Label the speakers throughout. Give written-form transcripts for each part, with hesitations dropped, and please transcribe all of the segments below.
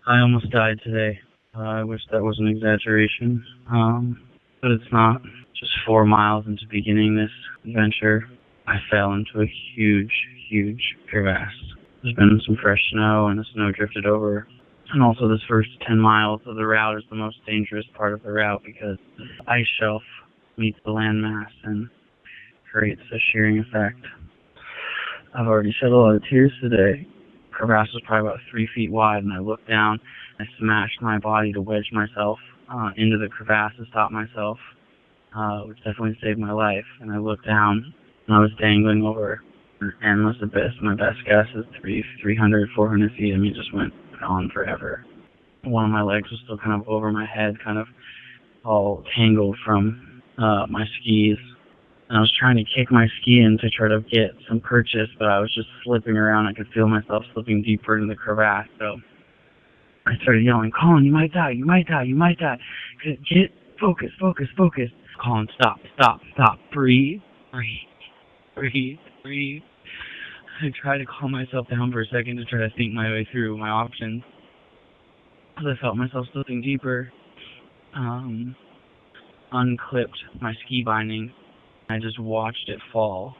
Speaker 1: I almost died today. I wish that was an exaggeration, but it's not. Just 4 miles into beginning this adventure, I fell into a huge, huge crevasse. There's been some fresh snow, and the snow drifted over. And also, this first 10 miles of the route is the most dangerous part of the route because the ice shelf meets the landmass and creates a shearing effect. I've already shed a lot of tears today. Crevasse was probably about 3 feet wide, and I looked down. I smashed my body to wedge myself into the crevasse to stop myself, which definitely saved my life. And I looked down, and I was dangling over an endless abyss. My best guess is 300, 400 feet. I mean, it just went on forever. One of my legs was still kind of over my head, kind of all tangled from my skis. And I was trying to kick my ski in to try to get some purchase, but I was just slipping around. I could feel myself slipping deeper into the crevasse. So I started yelling, "Colin, you might die, you might die, you might die. Get, focus, focus, focus. Colin, stop, stop, stop. Breathe, breathe, breathe, breathe." I tried to calm myself down for a second to try to think my way through my options. As I felt myself slipping deeper, unclipped my ski binding. I just watched it fall,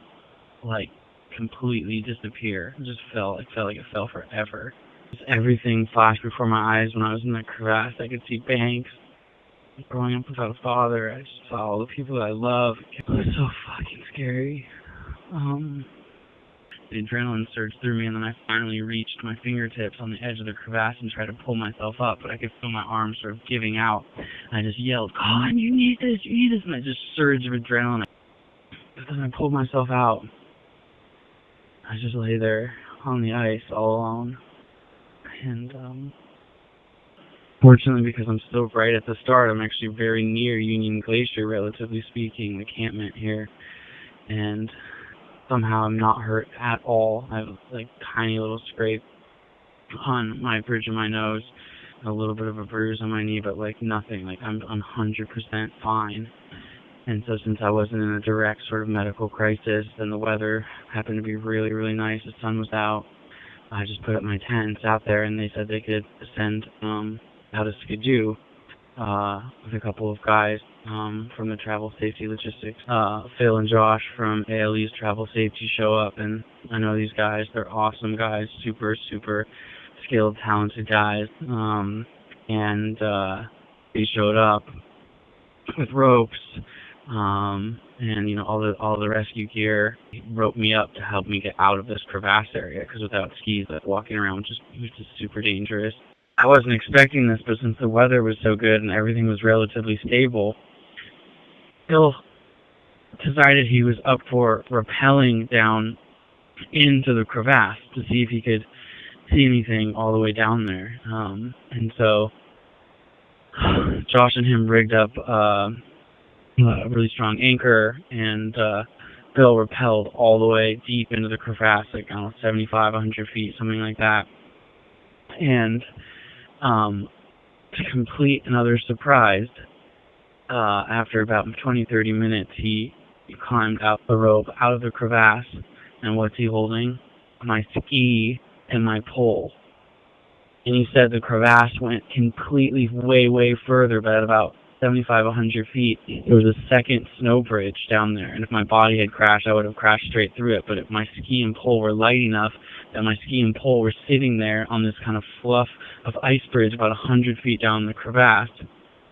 Speaker 1: like completely disappear. It just fell. It felt like it fell forever. Just everything flashed before my eyes when I was in that crevasse. I could see banks. Growing up without a father, I just saw all the people that I love. It was so fucking scary. The adrenaline surged through me, and then I finally reached my fingertips on the edge of the crevasse and tried to pull myself up, but I could feel my arms sort of giving out. I just yelled, "Colin, you need this, you need this," and I just surged of adrenaline. But then I pulled myself out. I just lay there on the ice all alone. And fortunately, because I'm still right at the start, I'm actually very near Union Glacier, relatively speaking, the encampment here. And somehow I'm not hurt at all. I have like tiny little scrape on my bridge of my nose, a little bit of a bruise on my knee, but like nothing. Like I'm 100% fine. And so since I wasn't in a direct sort of medical crisis, and the weather happened to be really, really nice, the sun was out, I just put up my tents out there, and they said they could send out a skidoo with a couple of guys from the Travel Safety Logistics. Phil and Josh from ALE's Travel Safety show up, and I know these guys. They're awesome guys, super, super skilled, talented guys. And they showed up with ropes, and you know all the rescue gear. He roped me up to help me get out of this crevasse area, because without skis, like walking around it was just super dangerous. I wasn't expecting this, but since the weather was so good and everything was relatively stable, Phil decided he was up for rappelling down into the crevasse to see if he could see anything all the way down there. And so Josh and him rigged up a really strong anchor, and Phil rappelled all the way deep into the crevasse, like, I don't know, 75, 100 feet, something like that. And to complete another surprise, after about 20, 30 minutes, he climbed out the rope, out of the crevasse, and what's he holding? My ski and my pole. And he said the crevasse went completely way, way further, but at about 75, 100 feet, there was a second snow bridge down there, and if my body had crashed, I would have crashed straight through it, but if my ski and pole were light enough that my ski and pole were sitting there on this kind of fluff of ice bridge about 100 feet down the crevasse.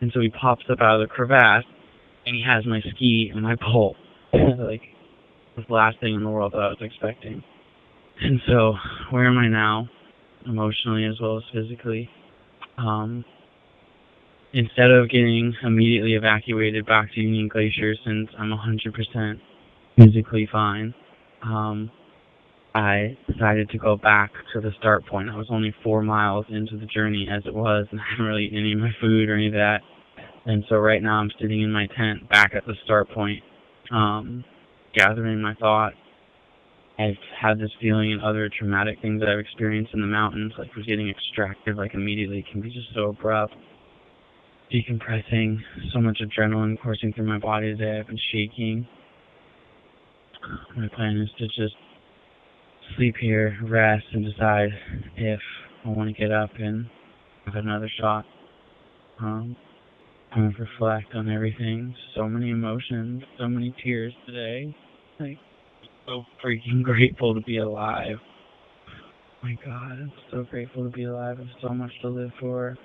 Speaker 1: And so he pops up out of the crevasse, and he has my ski and my pole. Like, it was the last thing in the world that I was expecting. And so, where am I now? Emotionally as well as physically. Instead of getting immediately evacuated back to Union Glacier, since I'm 100% physically fine, I decided to go back to the start point. I was only 4 miles into the journey as it was, and I hadn't really eaten any of my food or any of that. And so right now I'm sitting in my tent back at the start point, gathering my thoughts. I've had this feeling in other traumatic things that I've experienced in the mountains, like with getting extracted, like immediately. It can be just so abrupt. Decompressing, so much adrenaline coursing through my body today. I've been shaking. My plan is to just sleep here, rest, and decide if I want to get up and have another shot. And reflect on everything. So many emotions, so many tears today. Like, so freaking grateful to be alive. My God, I'm so grateful to be alive. I have so much to live for.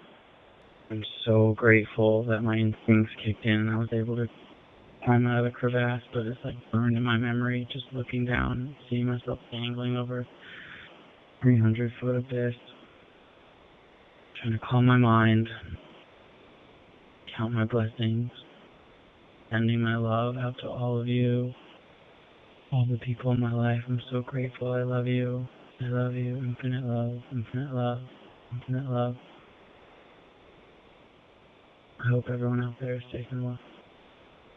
Speaker 1: I'm so grateful that my instincts kicked in and I was able to climb out of the crevasse, but it's like burned in my memory, just looking down, seeing myself dangling over 300-foot abyss, trying to calm my mind, count my blessings, sending my love out to all of you, all the people in my life. I'm so grateful. I love you. I love you. Infinite love, infinite love, infinite love. I hope everyone out there is safe and well.